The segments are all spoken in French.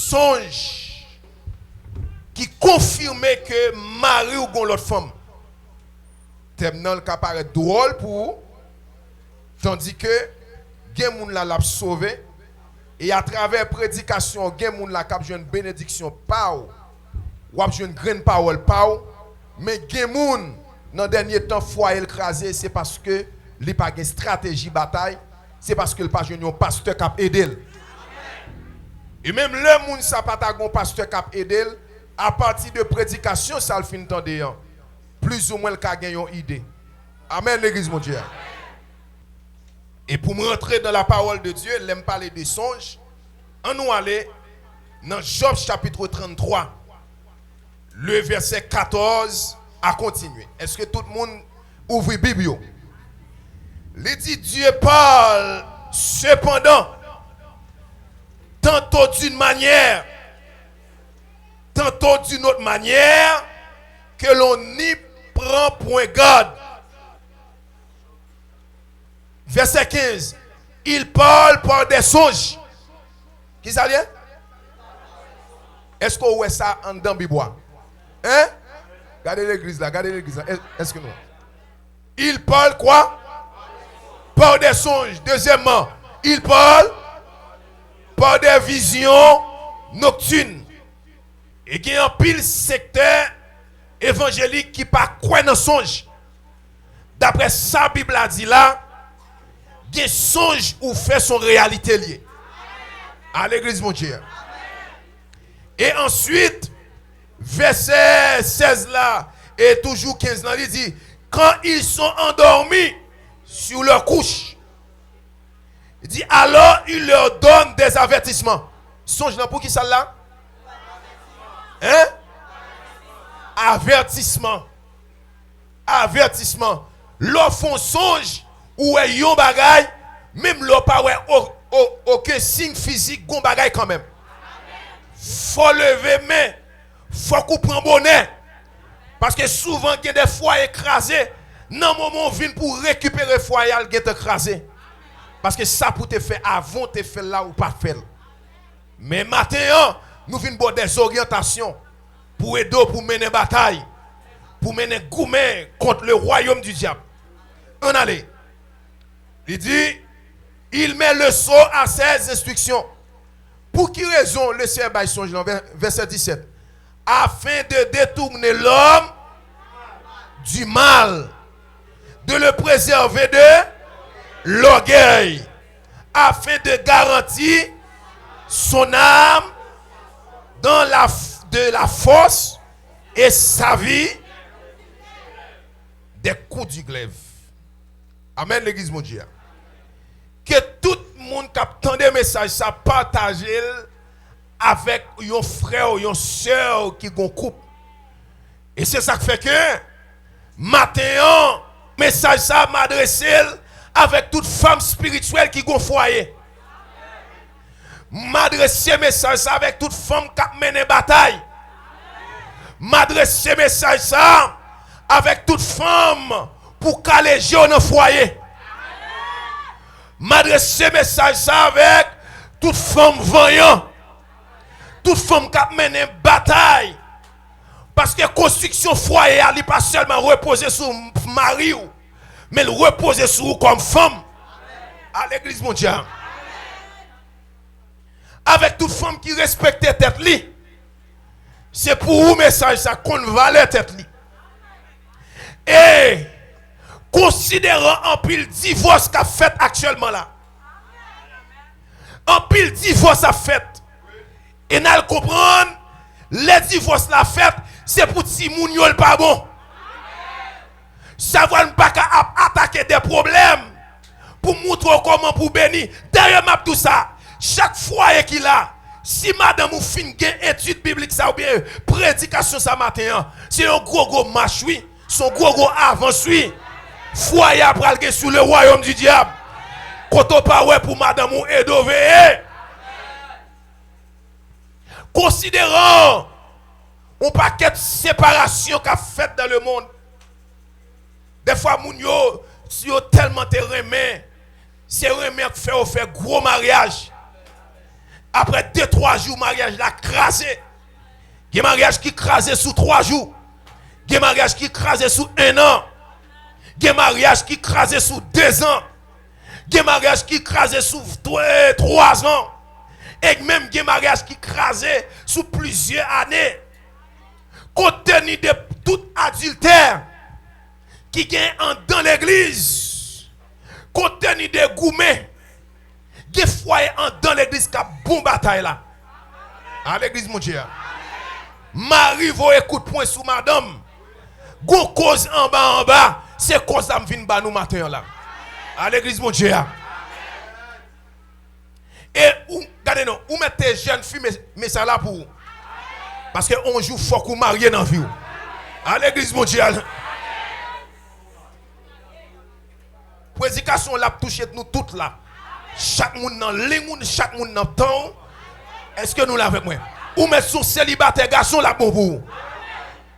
songe qui confirmait que Marie ou gon l'autre femme. Thème nan ka paraît drôle pour tandis que gen moun la l'a sauvé et à travers prédication gen moun la k'ap joine bénédiction pa ou ap joine grande parole pa ou mais gen moun dans dernier temps foyer écrasé c'est parce que li pa gen stratégie bataille c'est parce que le pas joine un pasteur k'ap aider. Et même le moun sa pa ta gon pasteur k'ap aider à partir de prédication ça le fin tande yan. Plus ou moins le ka gen yon idée. Amen l'église mon Dieu. Et pour me rentrer dans la parole de Dieu, l'aime parler des songes. On nous aller dans Job chapitre 33. Le verset 14 à continuer. Est-ce que tout le monde ouvre la Bible? Il dit Dieu parle cependant tantôt d'une manière, tantôt d'une autre manière que l'on n'y prend point garde. Verset 15. Il parle par des songes. Qui ça vient? Est-ce qu'on voit ça en dans Bible? Hein? Regardez l'église là, regardez l'église là. Est-ce que non? Il parle quoi? Par des songes. Deuxièmement, il parle par des visions nocturnes. Et qu'il y a un pile secteur évangélique qui pas quoi dans songe. D'après sa Bible a dit là, des songes ou fait son réalité liée. À l'église mon Dieu. Et ensuite, verset 16 là, et toujours 15 là, il dit, quand ils sont endormis sur leur couche, il dit, alors il leur donne des avertissements. Songe là pour qui ça là? Hein? Avertissement. Avertissement. Leur font songe ou est yon bagay, même leur pas aucun signe physique, gon bagay quand même. Faut lever main, faut qu'on prenne bonnet. Parce que souvent il y a des foyers écrasés, dans moment vient pour récupérer foyer, il est écrasé. Parce que ça pour te faire avant te faire là ou pas faire. Mais maintenant, nous venons des orientations pour aider pour mener bataille, pour mener gourmet contre le royaume du diable. On allait. Il dit, il met le sceau à ses instructions. Pour qui raison le Seigneur baille songe dans verset 17? Afin de détourner l'homme du mal, de le préserver de l'orgueil, afin de garantir son âme dans de la force et sa vie des coups du glaive. Amen l'église mon Dieu. Que tout le monde qui attend des messages, ça partage avec un frère ou une soeur qui ont couple. Et c'est ça qui fait que maintenant, message ça m'adresse avec toute femme spirituelle qui ont foyer. M'adresser message ça avec toute femme qui mène bataille. M'adresser message ça avec toute femme pour caler dans le foyer. M'adresser message ça avec toute femme voyant, toute femme qui mène une bataille. Parce que construction foyer, elle n'est pas seulement reposer sur mari, mais elle repose sur vous comme femme. À l'église mondiale. Avec toute femme qui respecte tête li. C'est pour vous message ça qu'on valait tête li. Et considérant en pile divorce qu'a fait actuellement là. En pile divorce a fait. Et n'a comprendre les divorces la fait, c'est pour ti moun yo pas bon. Ça va pas attaquer des problèmes pour montrer comment pour bénir. Derrière m'a tout ça, chaque foyer qu'il a, si madame ou fin gen étude biblique ça ou bien prédication ça matin, c'est un gros marche oui, son gros avance oui. Foyer après sur le royaume du diable. Quand on parle pour madame ou Edové. Considérant un paquet de séparation qu'a fait dans le monde. Des fois moun yo si yo tellement te remet, c'est remet qui fait gros mariage. Après 2-3 jours, mariage l'a crasé. Il y a mariage qui crasé sous 3 jours. Il y a mariage qui crasé sous 1 an. Il y a mariage qui crasé sous 2 ans. Il y a mariage qui crasé sous 3 ans. Et même il y a mariage qui crasé sous plusieurs années. Compte tenu de tout adultère qui gagne dans l'église, compte tenu des gourmets, des foyers dans l'église qui a bon bataille là. À l'église, mon Dieu. Marie, vous écoute point sous madame. Gon cause en bas, c'est cause ça me vient ba nous matin là. À l'église, mon Dieu. Et regardez nous, où mettez jeunes filles mais ça là pour. Parce que on joue fort ou marié dans la vie. À l'église, mon Dieu. Prédication l'a touché nous toutes là. Chaque monde dans les monde, chaque monde dans temps. Est-ce que nous l'avons avec moi? Ou met son célibataire garçon là pour vous.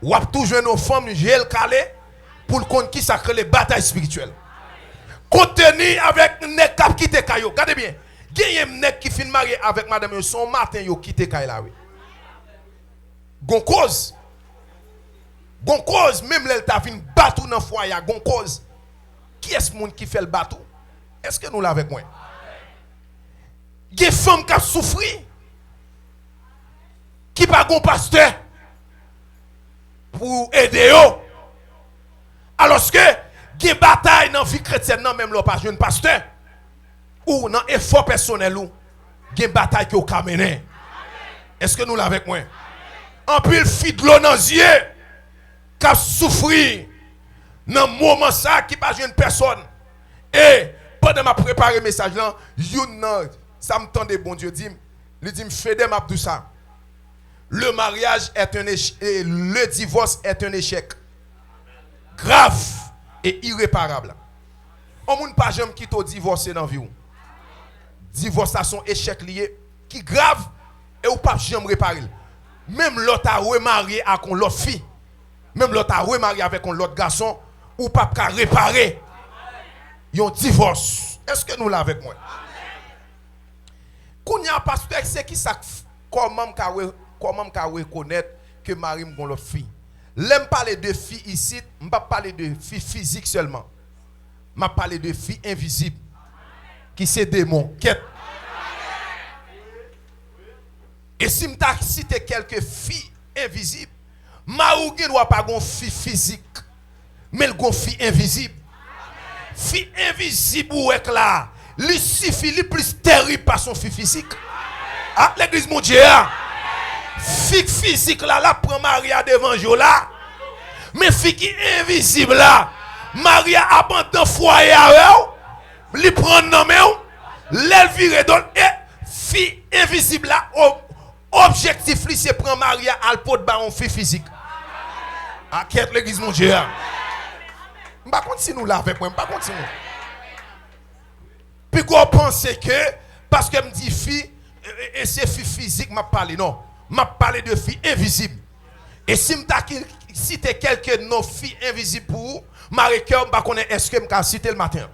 Ou a toujours nos femmes gel calé pour le compte qui sacre les batailles spirituelles. Contenu avec nek cap quitter kayo. Regardez bien. Gagne nek qui fin marié avec madame son matin yo quitter kay là oui. Gon cause même l'elle t'a fin battre dans foyer gon cause. Qui est ce monde qui fait le bateau? Est-ce que nous l'avons avec moi? Des femmes qui souffrent, qui pas un pasteur pour aider eux. Alors que des batailles dans la vie chrétienne, non, même le pas un pasteur, ou dans effort personnel, ou des batailles qui ont mené. Est-ce que nous l'avons avec moi? En plus, fille de l'eau dans les yeux, qui a souffert. Dans le moment ça, qui pas une personne. Et pendant ma préparé le message là, ça me tendait, bon Dieu, dit, il dit, fais des maps tout ça. Le mariage est un échec, et le divorce est un échec grave et irréparable. On ne peut pas jamais quitter divorcer dans la vie. Divorce c'est son échec lié qui grave et ou pas jamais réparer. Même l'autre a remarié avec l'autre fille, même l'autre a remarié avec l'autre garçon, ou pas qu'à réparer un divorce. Est-ce que nous l'avons avec moi? Quand il y a un pasteur, c'est qui ça comment reconnaître que Marie m'a l'autre fille. L'aime parler de filles ici, je ne pas parler de filles physiques seulement. Je parler de filles invisibles qui sont démons. Et si je cite quelques filles invisibles, Marie ne doit pas une fille physique. Mais le fille invisible. Fille invisible ou est là. Lucifer est plus terrible par son fille physique. Ah, l'église mon Dieu. Fille physique là, la prend Maria devant Joe là. Mais fille qui est invisible là. Maria abandonne foyer avec elle. Li prend nommé l'elle vire donc et fille invisible là. Objectif li c'est prendre Maria al pot ba on fille physique. Ah, qu'est l'église mon Dieu. Je ne vais pas continuer là avec moi. Je ne vais pas continuer. Puis qu'on pense que, parce que je me dis fille, et c'est fille physique, je ne parle pas. Non. Je parle de filles invisibles. Et si je cite quelques de nos filles invisibles pour vous, Marie-Cœur, je ne sais pas est-ce que je vais citer le matin.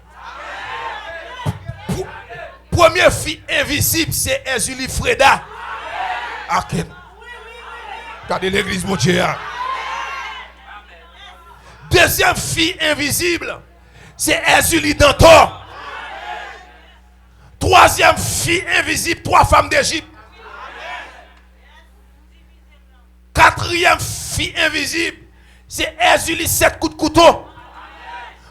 Première fille invisible, c'est Ezuli Freda. Regardez l'église, mon Dieu. Deuxième fille invisible, c'est Ezuli Dantor. Troisième fille invisible, 3 femmes d'Égypte. Quatrième fille invisible, c'est Ezuli 7 coups de couteau.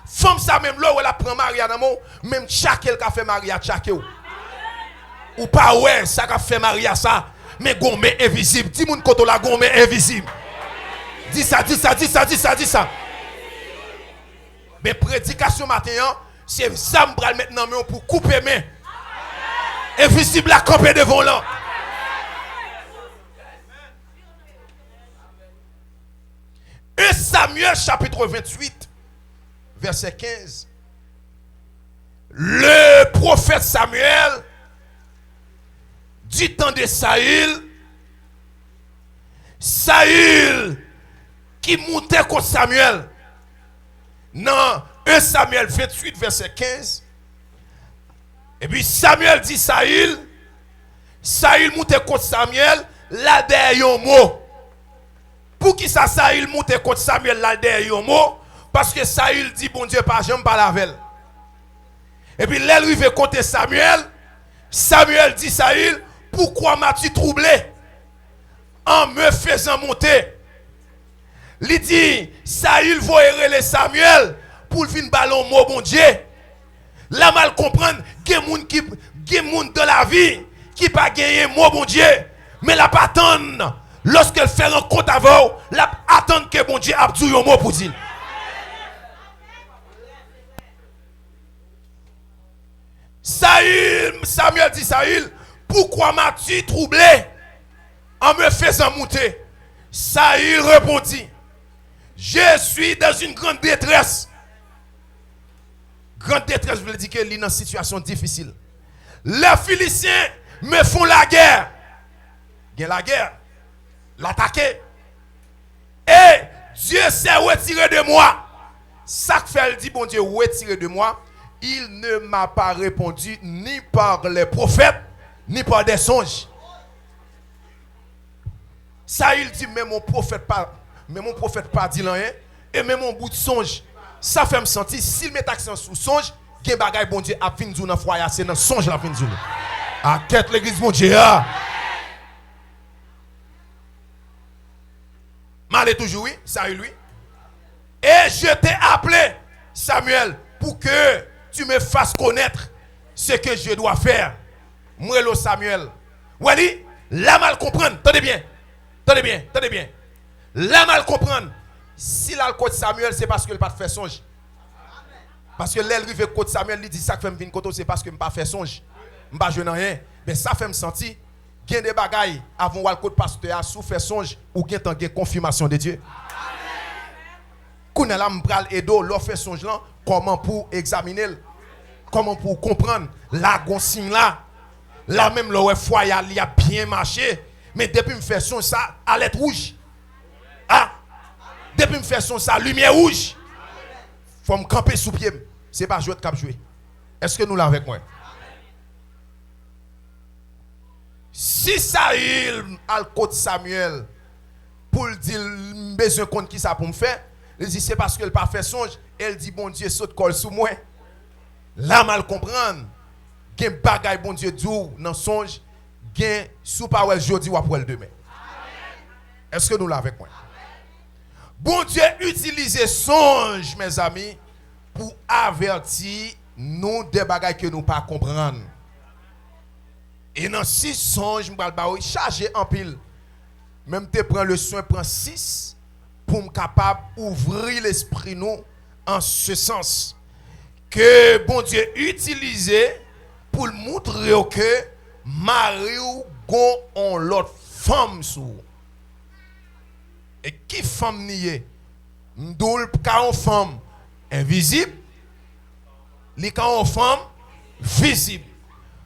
Femme ça même là où elle prend Maria dans mon, même chaque elle qui fait Maria chaque ou pas ouais, ça qui fait Maria ça, mais gomme invisible. Dis mon koto la gomme invisible. Dis ça. Mais prédication matin, c'est ça me bral maintenant pour couper main. Invisible à camper devant là. Et Samuel chapitre 28 verset 15. Le prophète Samuel du temps de Saül qui montait contre Samuel. Dans 1 Samuel 28 verset 15. Et puis Samuel dit Saül, Saül monte contre Samuel, là derrière un mot. Pour qui ça Saül monte contre Samuel là derrière un mot? Parce que Saül dit bon Dieu pas jamais pas la veille. Et puis là il veut contre Samuel. Samuel dit Saül, pourquoi m'as-tu troublé en me faisant monter? Il dit Saül va les Samuel pour venir ballon mot bon Dieu. Là mal comprendre, il y a des gens dans la vie qui pas gagné mot bon Dieu, mais la pas attendre lorsqu'elle fait un compte avant, la attendre que bon Dieu a dit un mot pour dire. Samuel dit Saül, pourquoi m'as-tu troublé en me faisant monter? Saül répondit, je suis dans une grande détresse. Grande détresse, je veux dire qu'il est dans une situation difficile. Les Philistins me font la guerre. Il y a la guerre. L'attaquer. Et Dieu s'est retiré de moi. Ça que fait, il dit, bon Dieu, retiré de moi. Il ne m'a pas répondu ni par les prophètes, ni par des songes. Ça, il dit, mais mon prophète pas dit rien. Et même mon bout de songe. Ça fait me sentir, s'il met accent sur songe, qu'il y a des bagages, bon Dieu, à fin de journée, foyer, c'est dans songe la fin de journée. À quête l'église, bon Dieu. Malé toujours, oui, ça lui. Et je t'ai appelé, Samuel, pour que tu me fasses connaître ce que je dois faire. Moi, Samuel. Wally, la mal comprendre, tenez bien. Tenez bien, tenez bien. La mal comprendre. Si la côte Samuel, c'est parce qu'il n'a pas fait songe. Parce que l'elle rive côte Samuel, il dit ça que fait me venir côté, c'est parce que je n'ai pas fait songe. Je n'ai pas joué rien. Mais ça fait me sentir qu'il y a des bagailles avant le côte pasteur à sous faire songe ou qu'il y a une confirmation de Dieu. Quand on a l'ambral et d'eau, l'on fait songe là, comment pour examiner, comment pour comprendre la gonsigne là. Là même le foyer il a bien marché, mais depuis me faire songe ça, alerte rouge. Ah! Depuis me faire son ça, lumière rouge. Faut me camper sous pied. C'est pas jouer de cap jouer. Est-ce que nous l'avons avec moi? Si Saül a le côté Samuel pour dire besoin compte qui ça pour me faire, il dit c'est parce qu'elle pas fait songe, elle dit bon Dieu saute colle sous moi. Là mal comprendre. Gen bagay bon Dieu dou dans songe, gen sous pas jodi ou après le demain. Est-ce que nous l'avons avec moi? Bon Dieu utilise songe, mes amis, pour avertir nous des bagages que nous pas comprendre. Et dans 6 songes, je vais charger en pile. Même te prends le soin, prends 6 pour me capable d'ouvrir l'esprit nous en ce sens. Que bon Dieu utilise pour montrer que Marie ou gon l'autre femme sous. Et qui femme nié? M'doul ka on femme invisible, li ka on femme visible.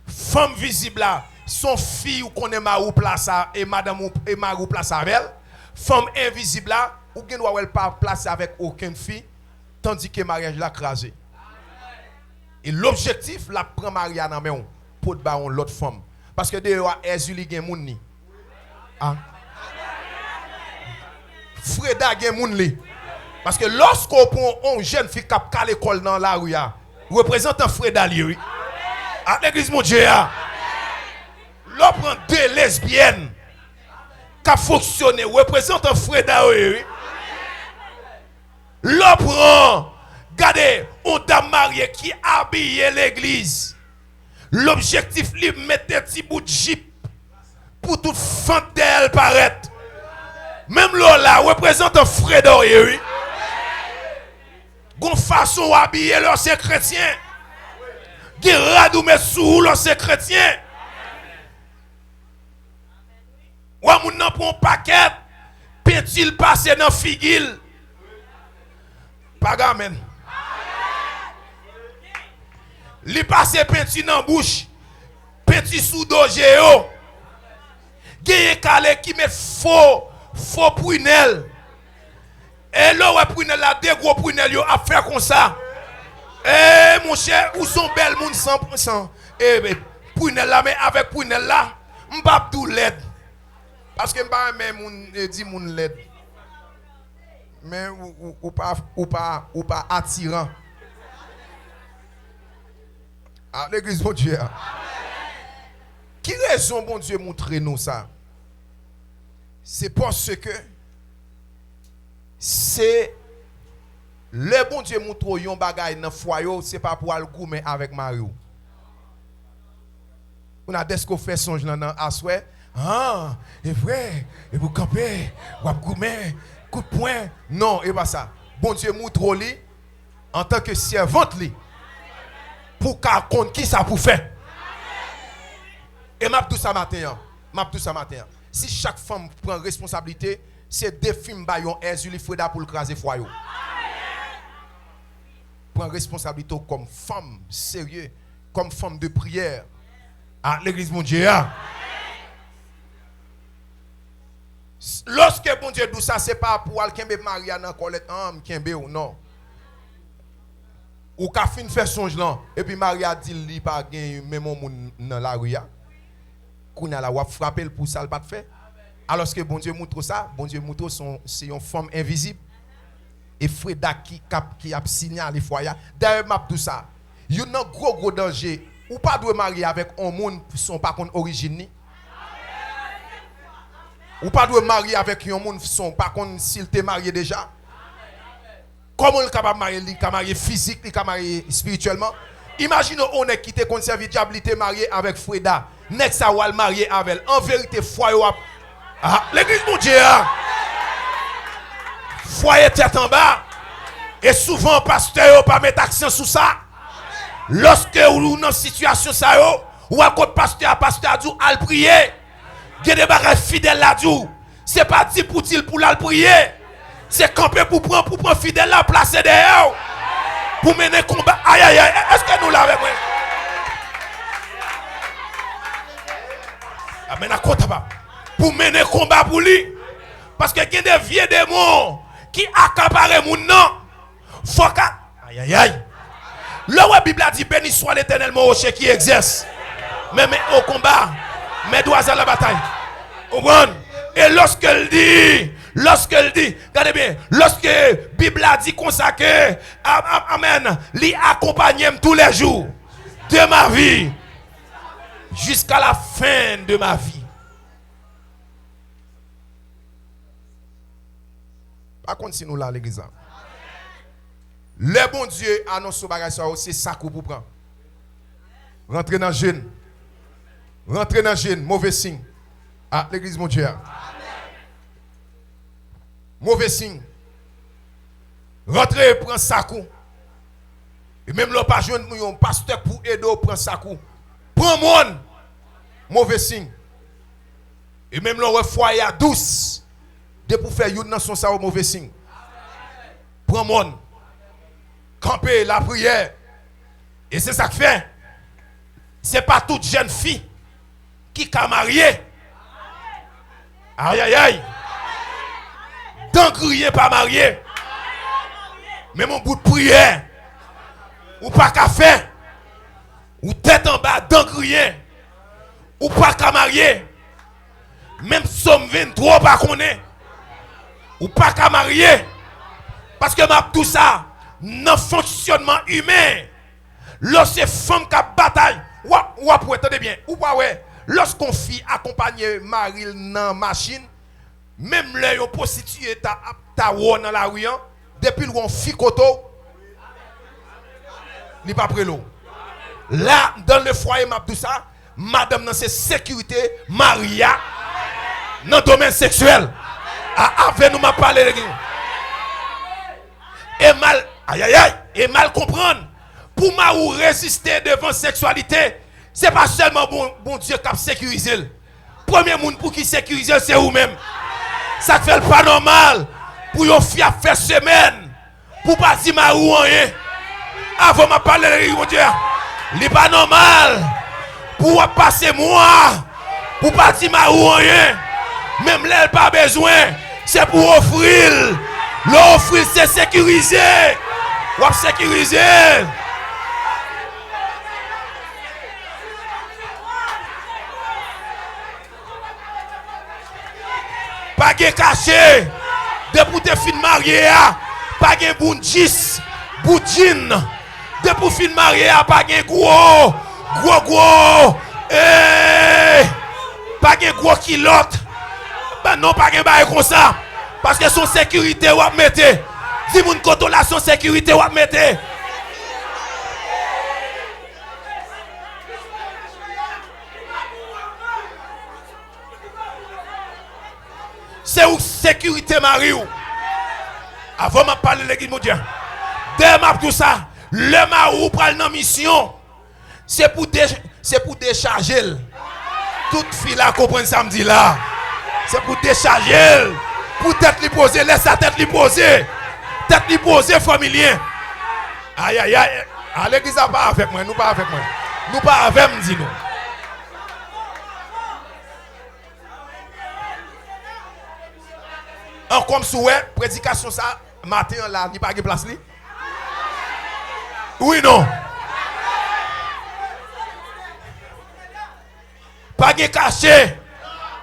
Femme visible là, son fille ou connaît marou place et madame et marou place avec elle. Femme invisible là, ou gen doit elle pas place avec aucune fille tandis que mariage là crasé. Et l'objectif la prend Maria dans main pour ba on l'autre femme parce que de Ezuli gen moun ni. Ah. Freda gen moun li. Parce que lorsqu'on prend une jeune fille qui a à l'école dans la rue, représente un Freda li, oui. À l'église mon Dieu. L'on prend 2 lesbiennes qui a fonctionné, représente un Freda, oui. L'on prend, regardez, on dame mariée qui habille l'église. L'objectif, lui, mettre un petit bout de jeep pour toute fente d'elle paraître. Même là, représente un Freda, oui. Gon façon habiller leur c'est chrétien. Qui radou met sous leur c'est chrétien. Ou moun nan prend paquet, pentil passer dans figil. Pas gamen. Li passe pentil dans bouche. Pentil sous dojeo. Geye kale qui met faux prunelle. Et là, ouais, prunelle là, 2 gros prunelle yo a faire comme ça. Eh, mon cher, où sont belles moun 100%. Eh, prunelle là, mais avec prunelle là, m'pas tout l'aide. Parce que m'pas même moun dit moun l'aide. Mais ou pas attirant. À l'église mon Dieu. Qui raison bon Dieu montrer nous ça? C'est parce que c'est le bon Dieu montre yon bagay dans foyer, c'est pas pour aller goumer avec Mario. On a des qu'on fait songe dans asoué. Ah, c'est vrai, et vous camper, ou goumer, coup de poing. Non, et pas ça. Bon Dieu montre lui en tant que servante li. Pour qu'à compte qui ça pour faire. Et m'a tout ça matin. Si chaque femme prend responsabilité, c'est des films bayon Ezuli Freda pour le craser foyer. Prend responsabilité comme femme sérieux, comme femme de prière à l'église mon Dieu. Lorsque bon Dieu dit ça, c'est pas pour aller Maria dans Colette ou non. Ou ka fin fait songe là et puis Maria dit li pas gain même moun dans la rue. Kounya la wap frapper pour ça le pas fait. Alors que bon Dieu montre ça, bon Dieu montre c'est une femme invisible. Et Freda qui a signalé foyer. D'ailleurs m'a tout ça. Il y a un gros danger. Ou pas doit marier avec un monde qui sont pas contre origine ni. Ou pas doit marier avec un monde qui sont pas contre s'il t'est marié déjà. Comment il est capable de marier, il est marié physique, il est marié spirituellement. Imagine on est quitté contre serviabilité marié avec Freda. Next à wal marié avec elle. En vérité foyer l'église mon Dieu. Foyer tête en bas. Et souvent pasteur pas mettre accent sur ça. Lorsque ou dans situation ça yo, ou à côté pasteur dit al prier. Il y a des bagages fidèles là dit. C'est pas dit pour dire pour la prier. C'est camper pour prendre fidèle là placer derrière. Pour mener combat. Aïe aïe aïe, est-ce que nous l'avons? Amen à côté pour mener combat pour lui. Parce que il y a des vieux démons qui accaparent mon nom. Faut que aïe aïe aïe. La Bible a dit béni soit l'Éternel mon rocher qui exerce. Mais au combat, mes doigts à la bataille. Et lorsqu'elle dit, regardez bien, lorsque la Bible a dit consacré, amen, l'y accompagne tous les jours de ma vie jusqu'à la fin de ma vie. Par contre, si nous là, l'église, le bon Dieu annonce ce bagage, c'est ça qu'on peut prendre. Rentrer dans le jeûne. Rentrer dans le jeûne, mauvais signe. À l'église, mon Dieu. Mauvais signe. Rentrer et prendre ça coup. Et même le pas jeune, un pasteur pour aider à prendre ça coup. Prends monde. Mauvais signe. Et même le foyer douce. De pour faire une nation ça au mauvais signe. Prends monde. Camper la prière. Et c'est ça que fait. C'est pas toute jeune fille qui a marié. Aïe aïe aïe. Donc rien pas marié. Mais mon bout de prière. Ou pas qu'à faire. Ou tête en bas, donc rien. Ou pas qu'à marier. Même somme 23 pas connaît. Ou pas qu'à marier. Parce que m'a tout ça dans fonctionnement humain. Lorsque femme qui bataille, ou attendez bien, ou pas ouais, lorsqu'on fit accompagner Marie dans machine, même les yon prostitué ta dans la rue, depuis qu'on fit koto, il pas près l'eau. Là dans le foyer m'a tout ça, madame dans ses sécurité Maria dans le domaine sexuel. Avec nous m'a parlé et mal aïe aïe aïe et mal comprendre pour ma ou résister devant sexualité c'est pas seulement bon Dieu qui a sécurisé. Premier monde pour qui sécuriser c'est vous-même. Ça fait pas normal pour yon fille faire semaine pour pas dire ma ou rien. Avant m'a parlé mon Dieu. Il pas normal pour passer moi pour pas dire ma ou rien. Même là pas besoin. C'est pour offrir. L'offrir, c'est sécuriser. Ou sécuriser. Pas de caché. Depuis que tu fin marié, pas de bundjis, boudjin. Depuis fin marié, pas de gros. Pas de gros kilote. Ben non, pas de bail comme ça. Parce que son sécurité, ou mettez. Dis mon côté là, son sécurité, ou mettez. C'est où sécurité Marie. Avant de parler de l'église mondiale. Dès tout ça, le marou prend dans mission. C'est pour décharger. Toute fille là comprend samedi là. C'est pour décharger. Pour tête lui poser, laisse sa tête lui poser. Tête lui poser familier. Aïe aïe aïe. À l'église pas avec moi, nous pas avec moi. Nous pas avec moi, dis nous. Comme souhait, prédication ça, matin là, il n'y a pas de place. Oui, non. Pas de caché.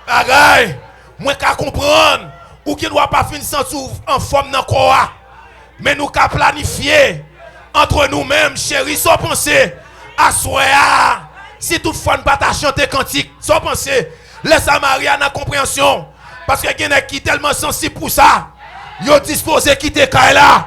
Bagaille. Moi, qu'à comprendre. Ou qui ne doit pas finir sans en forme dans le corps. Mais nous qu'à planifier. Entre nous-mêmes, chérie, sans penser. À soya. Si toutefois ne pas ta chanter cantique, sans penser. Laisse à Maria dans la compréhension. Parce que quelqu'un qui est tellement sensible pour ça. Yo disposé quitter Kaila.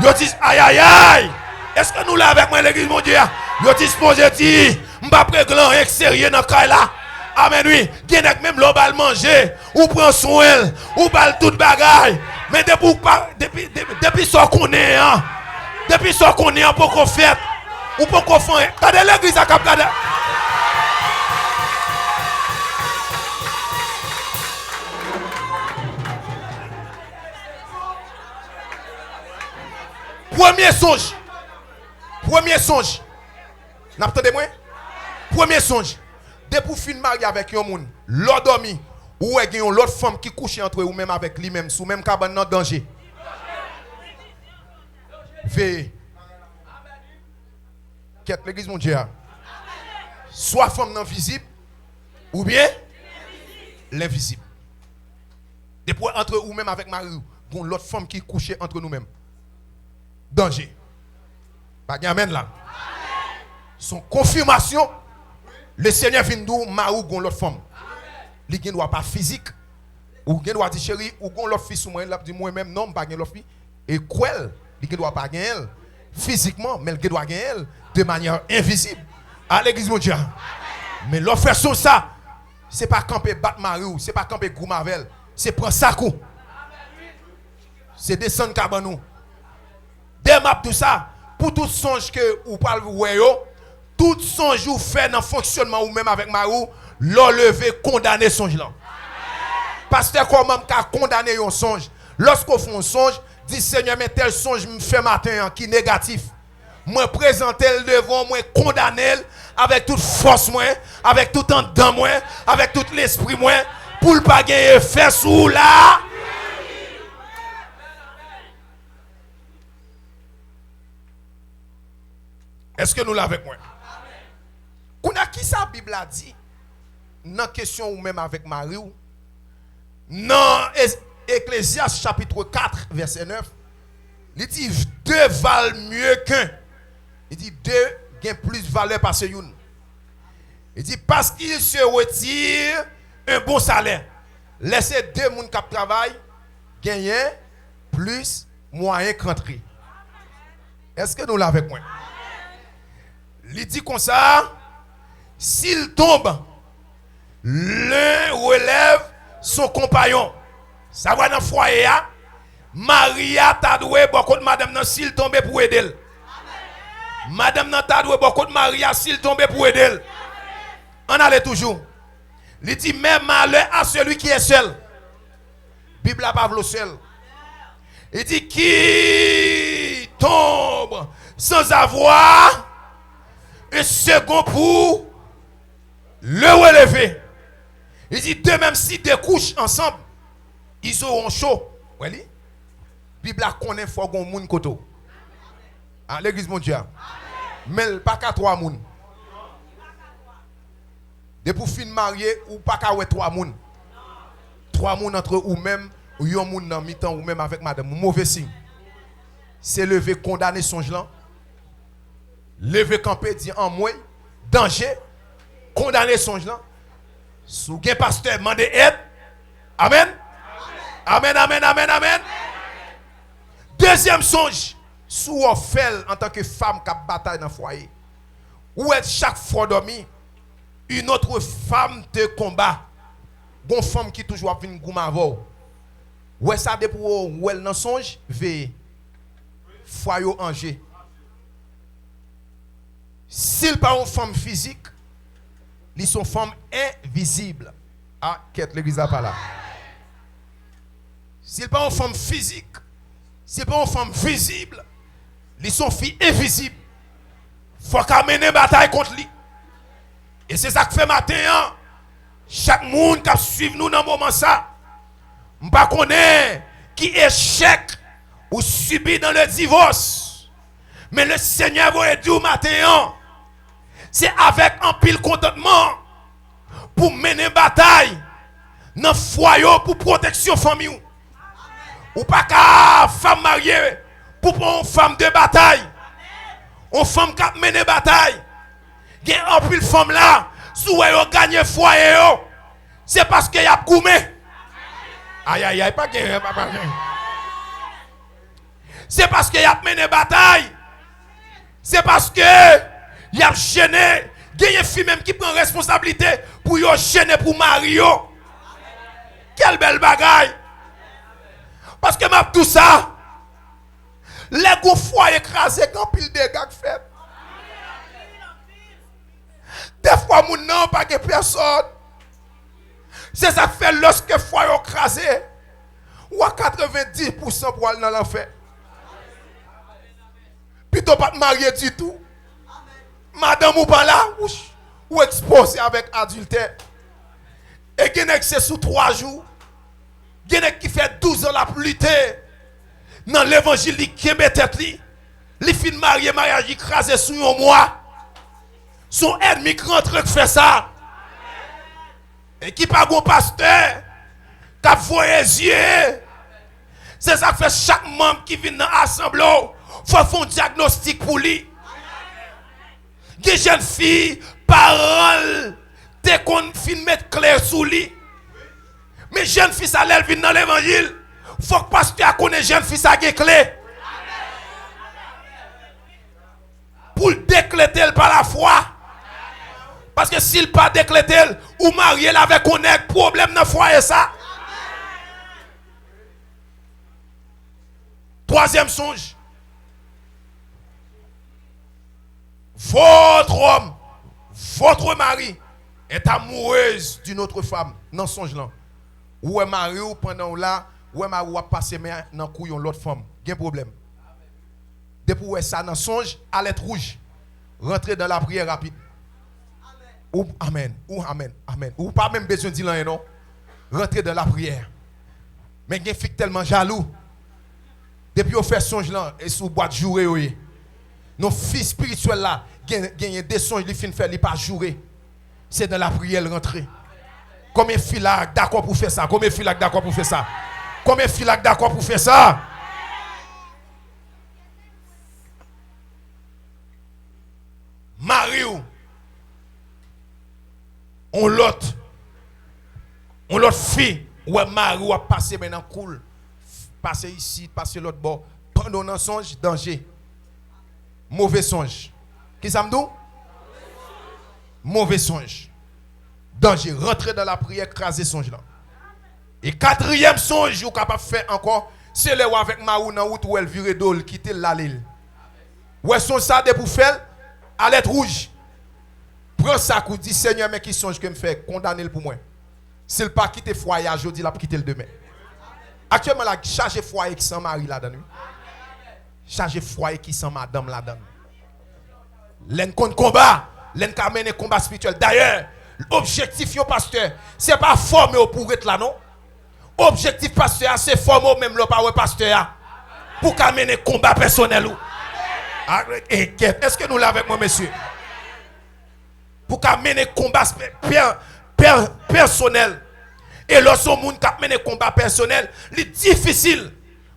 Yo dis aïe aïe aïe. Est-ce que nous là avec moi l'église mondiale? Yo disposé dit m'pa préglant extérieur dans Kaila. Amen oui. Quelqu'un même l'obal manger ou prend soin ou bal toute bagaille. Mais depuis ça qu'on est hein. Depuis ça qu'on est pour qu'on fait ou pour qu'on fait. Regardez l'église à cap regardez. Premier songe. N'entendez moi? Premier songe. Depuis fin marié avec un monde, l'autre dormi ou est une l'autre femme qui couche entre ou même avec lui-même sous même cabane dans danger. Veillez. Qu'est l'église mondiale? Soit femme non visible ou bien l'invisible. Depuis entre ou même avec Marie, bon l'autre femme qui couche entre nous-mêmes. Danger. Pas amen là. Son confirmation, le Seigneur vient d'où Marou gon l'autre femme. Il ne doit pas physique. Ou il doit dire chérie, ou gon l'autre fille sous moi, il dit moi même non, pas l'autre fille. Et quoi il ne doit pas gagner elle physiquement, mais il doit gagner elle de manière invisible. À l'église mondiale. Mais l'autre frère sur ça, c'est pas camper battre Marou, c'est pas camper Goumavel, c'est prendre ça coup. C'est descendre cabanou. Démap tout ça, pour tout songe que vous parlez, tout songe vous fait dans le fonctionnement ou même avec Marou, l'enlever, condamner songe là. Pasteur, comment qu'a condamné un songe? Lorsqu'on fait un songe, dit Seigneur, mais tel songe me fait matin qui est négatif. Moi présenter le devant, moi condamner avec toute force, moi, avec tout en dedans, moi, avec tout l'esprit, moi, pour ne pas gagner effet sous là. Est-ce que nous l'avons avec moi? Qu'on a qui ça la Bible a dit? Dans question ou même avec Marie ou? Dans Ecclésiaste chapitre 4 verset 9, il dit deux valent mieux qu'un. Il dit deux gagnent plus de valeur parce que une. Il dit parce qu'il se retire un bon salaire. Laissez deux personnes qui travaillent gagner plus moyen qu'entrer. Est-ce que nous l'avons avec moi? Il dit comme ça, s'il tombe, l'un relève son compagnon. Ça va dans le foyer. Maria t'a doué beaucoup de madame nan s'il tombe pour aider. Madame nan t'a doué beaucoup de Maria s'il tombe pour aider. On allait toujours. Il dit même malheur à celui qui est seul. Bible a pas le seul. Il dit qui tombe sans avoir un second pour le relever. Il dit de même si deux couchent ensemble, ils auront chaud. Oui. Bible connaît faut gon moun koto. À l'église mondiale. Mais pas qu'à trois moun. De pour fin marié ou pas qu'à trois moun. trois moun entre ou même, ou yon moun dans mi-temps ou même avec madame, mauvais signe. C'est lever condamner songe là. Lever camper dire en moi danger condamner songe là. Sou gen pasteur mande aide. Amen. Amen, amen, amen, amen. Deuxième songe, sous on fait en tant que femme qui bataille dans le foyer. Ou est chaque fois dormi, une autre femme te combat. Une femme qui toujours vient gouman avant. Ou est ça de pour ou elle dans songe, veille. Foyer angé. S'il pas une femme physique, ils sont femmes invisibles. Ah, qu'est-ce l'église a pas là? S'il pas une femme physique, s'il pas une femme visible, ils sont filles invisibles. Faut qu'à mener bataille contre lui. Et c'est ça que fait matin. Hein? Chaque monde qui suit nous dans ce moment ça, je ne connais pas qui échec ou subit dans le divorce. Mais le Seigneur va aider au matin. Hein? C'est avec un pile contentement pour mener bataille dans le foyer pour protection famille. Ou pas qu'à femme mariée pour prendre une femme de bataille. Une femme qui a mené bataille. Il y a un pile femme là, si vous avez gagné foyer, c'est parce qu'il y a goumé. Aïe aïe aïe, pas gagné. C'est parce qu'il y a mené bataille. C'est parce que il y a gêné. Il y a une fille même qui prend responsabilité pour y gêner pour Mario. Quelle belle bagaille. Parce que m'a tout ça, les gros foyers écrasés quand pile de dégâts fait. Des fois, mon nom pas de personne. C'est ça qui fait lorsque foyer écrasé, ou à 90% pour aller dans l'enfer. Plutôt pas de marier du tout. Madame ou pas là, ou exposé avec adultère. Et qui n'est que c'est sous 3 jours. Il y en a qui fait 12 ans la lutter dans l'évangile qui est tête li. Les filles mariées, mariage écrasé sous un mois. Son ennemi qui rentre qui fait ça. Et qui pas bon pasteur, qui a voyagé. C'est ça que fait chaque membre qui vient dans l'assemblée. Il faut faire un diagnostic pour lui. Des jeunes filles, parents, dès qu'on finit mettre clair sous lui. Mais jeune fille ça l'elle vient dans l'évangile. Faut que pasteur connaisse jeune fille ça qui clé. Pour le décléter par la foi. Parce que s'il pas déclété ou marié avec connaître problème dans foyer ça. Troisième songe. Votre homme, votre mari est amoureuse d'une autre femme. Non songe là. Ou est marié ou pendant là, ou est marié ou a passé main dans couillon l'autre femme. Quel problème? Depuis où est ça dans songe, à l'être rouge. Rentrer dans la prière rapide. Ou amen, ou amen, amen. Ou pas même besoin de dire non. Rentrer dans la prière. Mais il y a fille tellement jaloux. Depuis on fait songe là et sous boîte jouer. Nos fils spirituels là, gagnent des songes, ils finissent faire les pas jouer. C'est dans la prière rentrer. Combien de filles là d'accord pour faire ça? Combien de filles là d'accord pour faire ça? Combien de filles là d'accord pour faire ça? Marie on l'autre fille ouais Marie ou a passé maintenant cool. Passer ici, passer l'autre bord. Pendant un songe danger. Mauvais songe. Qui ça me dit? Mauvais songe. Danger. Rentrer dans la prière, craser songe là. Et quatrième songe, vous êtes capable de faire encore, c'est le avec Marou dans la route où elle vire d'eau, quitter la l'île. Où est son ça de pour faire? À l'être rouge. Prends ça, vous dit Seigneur, mais qui songe que me fait? Condamner pour moi. S'il pas quitter foyer, je dis la quitter le demain. Actuellement, la charge foyer qui sans mari là-dedans. Charge foyer qui sans madame là-dedans. L'en combat, l'en mené combat spirituel. D'ailleurs, l'objectif yo pasteur, c'est pas former pour être là non. Objectif pasteur, c'est former même le pas pasteur pour mener combat personnel ou. Est-ce que nous l'avons avec moi monsieur? Pour mener combat personnel. Et lorsqu'on moun qui mène combat personnel, c'est difficile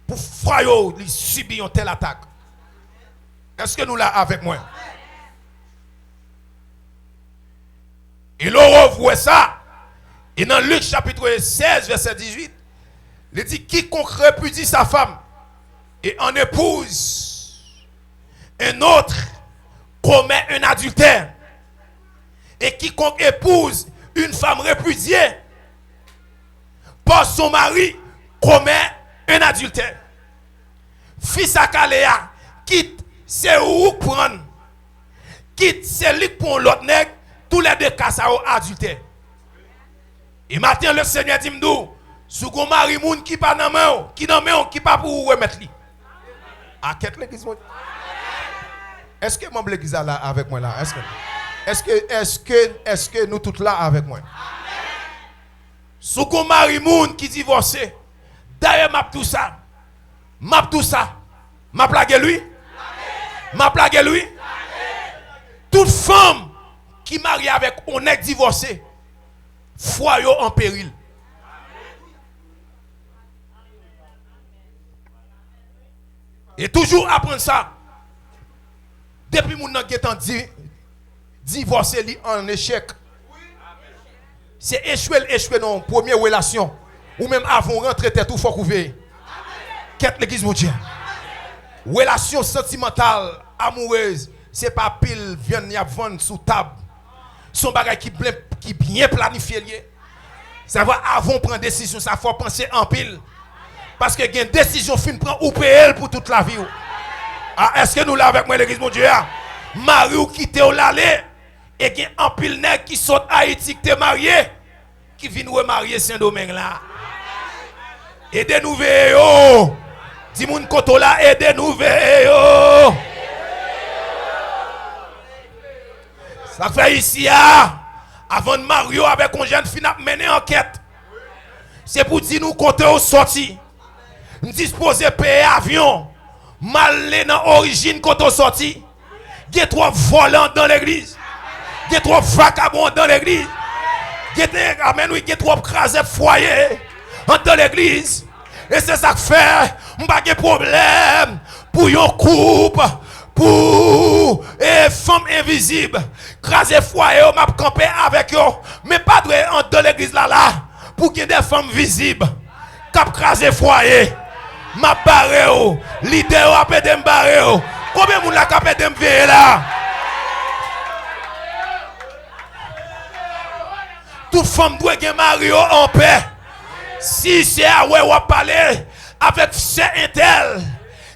pour frère subir une telle attaque. Est-ce que nous là avec moi? Et l'on revoit ça. Et dans Luc chapitre 16, verset 18, il dit quiconque répudie sa femme et en épouse un autre commet un adultère. Et quiconque épouse une femme répudiée par son mari commet un adultère. Fils à Caléa, quitte c'est où prendre, quitte c'est lui pour l'autre nègre, tous les deux cas ça adultère. Et maintenant le Seigneur dit m'dou, sous gon mari moun qui pas dans main, qui dans main, qui pas pour remettre lui. À quête l'église. Est-ce que mon l'église là avec moi là? Est-ce que nous tous là avec moi? Sous gon mari moun qui divorcé. D'ailleurs m'a tout ça. M'a plagué lui. M'a plagué lui. Toute femme qui marie avec un ex divorcé, foyer en péril. Et toujours apprendre ça. Depuis mon temps divorcé li en échec. C'est échoué dans première relation. Ou même avant rentrer tête tout faut couvrir. Qu'est l'église mon Dieu. Relation sentimentale, amoureuse, c'est pas pile viande y a vendre sous table. Son bagage qui bien planifié lié. Ça va avant prendre décision, ça faut penser en pile. Parce que il y a une décision fin prend ou payer pour toute la vie. Ah, est-ce que nous là avec moi l'église mon Dieu? Marie ou quitte ou l'aller et il y a un pile nèg qui saute Haïti qui t'est marié qui vient remarier Saint-Domingue là. Aidez-nous veillez. Dis moun koto là aidez-nous veillez. Ça fait ici avant de Mario avec un jeune fille a mené enquête. C'est pour dire nous côté au sorti. Nous disposer payer avion. Mal dans origine côté sorti. Il y a trois volants dans l'église. Il y a trois vagabonds dans l'église. Il y a trois crasés foyer dans l'église. Et c'est ça que fait, m'pas de problème pour yon coupe, pour femme invisible, craser foyer, m'a camper avec eux, mais pas de l'église là, pour qu'il y ait des femmes visibles, cap craser foyer, m'a barré, l'idée a pédé m'barré, combien moun la capé de m'veiller là? Toute femme doit gagner Mario en paix. Si c'est à ouais ou parler avec ce intel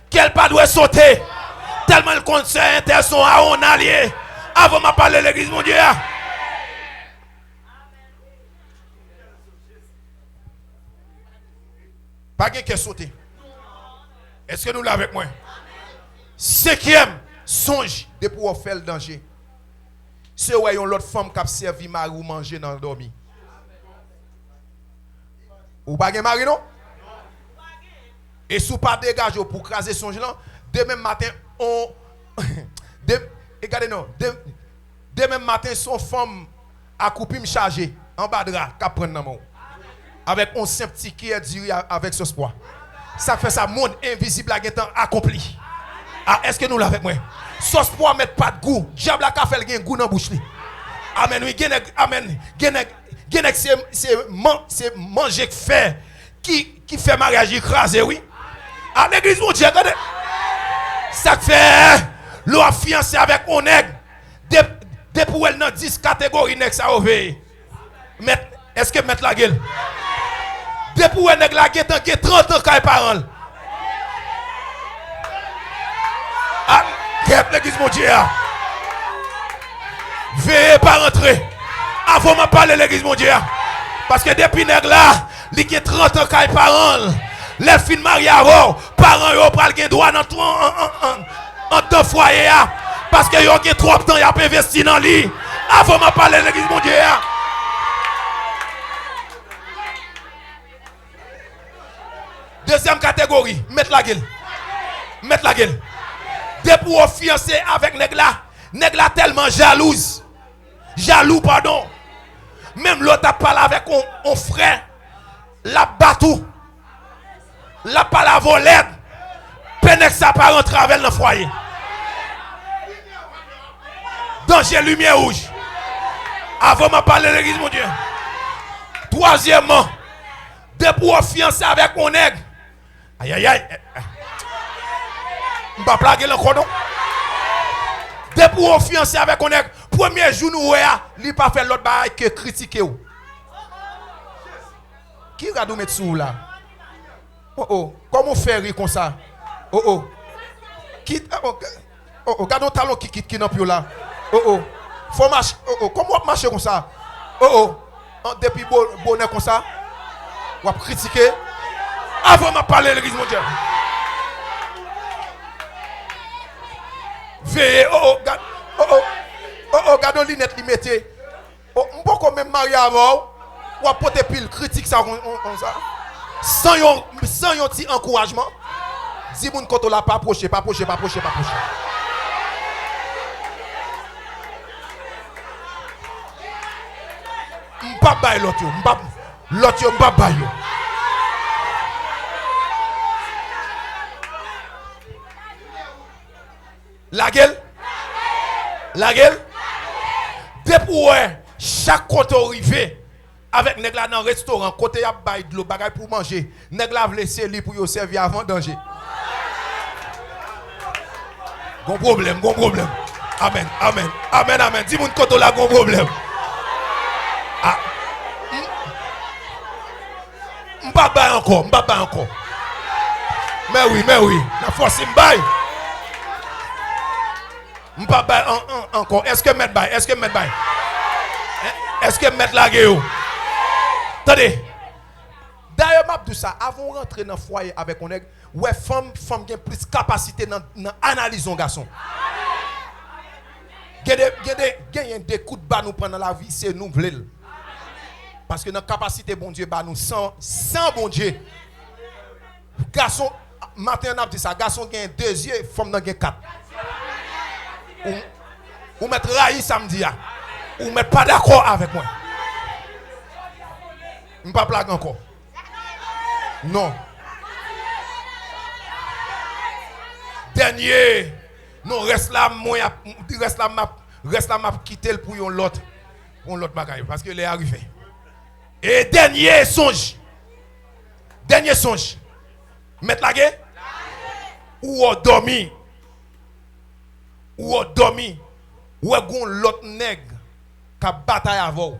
qu'elle pas doit sauter tellement le conseil intel sont à on allié avant m'a parler l'église mon Dieu. Pas qu'un sauter. Est-ce que nous l'avons avec moi? Cinquième songe de pouvoir faire le danger. C'est ouais yon l'autre femme qui a servi mari ou manger dans le dormi. Ou pas gen mari non? Et sous pas dégage pour craser son gelan, demain matin on regardez non, demain matin son femme a coupé me charger en bas de drap qu'a prendre dans mon avec un simple ticket diré avec ce poids. Ça fait ça monde invisible à temps accompli. Ah, est-ce que nous l'avons avec moi? Sauce poids mettre pas de goût. Diable a fait gen goût dans bouche li. Amen oui, amen. C'est manger que fait qui fait mariage écrasé oui. À l'église mon Dieu regardez. Ça fait l'on a fiancé avec un nègre depuis elle dans 10 catégories nègre ça over. Est-ce que mettre la gueule? Depuis elle nègre la gueule 30 ans kay parents. Ah, l'église mon Dieu. Veuillez pas rentrer. Avant de parler de l'église mon Dieu. Parce que depuis nèg là, li gen 30 ans kay parents. Les filles mariées avant, parents yo pral gen droit en deux foyer parce que yo gen trop temps y a investi dans lui. Avant de parler de l'église mon Dieu. Deuxième catégorie, mettre la gueule. Mettre la gueule. Depuis au fiancé avec nèg là tellement jalouse. Jaloux pardon. Même l'autre a parlé avec un frère La batou. La pas la volette. Pénèque ça pas rentrer avec dans le foyer. Danger lumière rouge. Avant de parler de l'église, mon Dieu. Troisièmement, depuis qu'on fiancé avec mon nègre. Aïe aïe aïe. Je ne vais pas plaguer le cordon. Depuis qu'on fiancé avec mon nègre, premier jour nous il n'a pas fait l'autre bail que critiquer. Qui va nous mettre sous là? Oh oh, comment faire rire comme ça? Oh oh. Qui regarde talon qui n'a plus là. Oh oh. Faut marcher. Oh oh, comment marcher comme ça? Oh oh. Depuis bonnet comme ça, on va critiquer. Avant de parler de l'église, mon Dieu. Veillez. Oh oh, regarde. Oh oh. Oh oh, regarde les lunettes, les mettez. Oh, on peut quand même marier avant. On va porter pile critique ça comme ça. Sans yon petit encouragement. Dis moun quand on l'a pas approché, pas approché. M'pa bay l'autre, m'pa bay yo. La gueule. Depuis chaque côté arrivé avec nèg la dans restaurant côté y a bay de l'eau bagay pour manger, nèg la laisser li pour yo servir avant danger. Gon problème. Amen. Dis moun côté la gon problème. Ah. M'pa bay encore. Mais oui, la force m'bay. M'pa bay encore. Est-ce que mettre bay? Est-ce que mettre la gueule? Attendez. D'ailleurs, m'a dit ça avant de rentrer dans le foyer avec on est ouais femme qui a plus capacité dans analyser un garçon. Gagne des coups de bas nous prendre dans la vie, c'est nous voulons. Parce que notre capacité bon Dieu bah nous sans bon Dieu. Garçon matin on a dit ça, garçon gagne 2 yeux, femme gagne 4. Ou mettre raï samedi là. Ou mettre pas d'accord avec moi. Je pas plague encore. Non. Dernier, non reste là m'a quitter pour l'autre bagaille parce que est arrivé. Et dernier songe. Mettre la guerre ou dormi. Ou gon l'autre nègre qui bataille avant.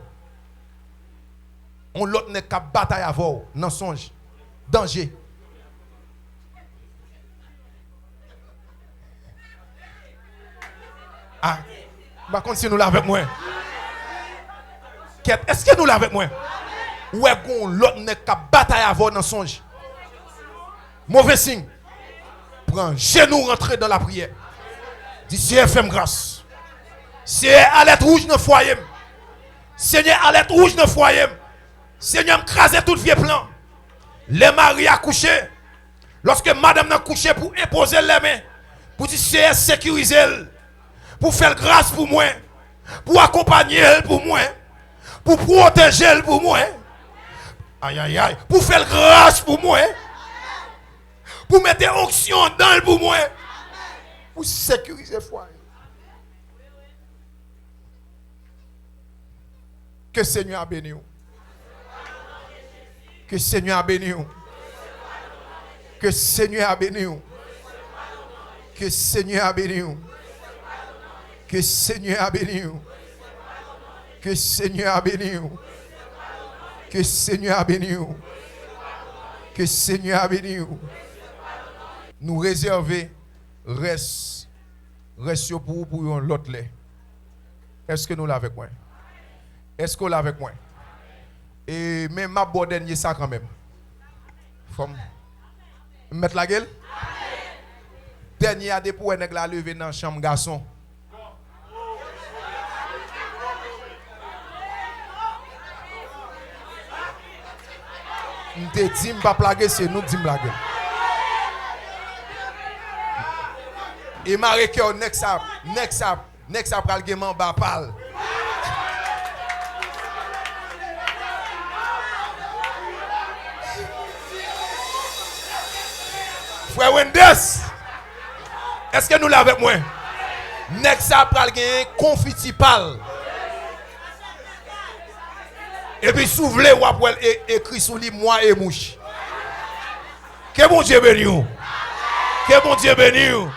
On l'autre nègre qui bataille avant dans songe. Danger. Ah, par contre si nous l'avons avec moi. Est-ce que nous l'avons avec moi? Ou gon l'autre nègre qui bataille avant dans songe. Mauvais signe. Prends genou rentrer dans la prière. Dis Seigneur fais-moi grâce. Seigneur alerte rouge dans le foyer. Seigneur alerte rouge dans le foyer. Seigneur m'craser tout vieux plan. Les maris à coucher. Lorsque madame n'a couché pour imposer les mains. Pour dire Seigneur sécuriser. Pour faire grâce pour moi. Pour accompagner pour moi. Pour protéger pour moi. Aïe. Pour faire grâce pour moi. Pour mettre onction dans le pour moi. Pour sécuriser le foyer. Que Seigneur a béni. Que Seigneur a béni. Que Seigneur a béni. Que Seigneur a béni. Que Seigneur a béni. Que Seigneur a béni. Que Seigneur a béni. Que Seigneur a béni. Nous réserver reste pour l'autre lait. Est-ce que nous l'avons avec moi? Est-ce que nous l'avons avec moi? Et même ma bonne dernier ça quand même. Faut mettre la gueule. Dernier a des pour nèg la lever dans chambre garçon. M'te dit m'pa plaguer c'est nous dit la gueule. Et marre que next up pral geman ba pal. Frère Wendes, est-ce que nous l'avons avec moi? Nek sa pral gen confiti pal. Et puis souvle ou après écrit sous lui moi et mouche. Que bon Dieu bénisse. Que bon Dieu bénisse.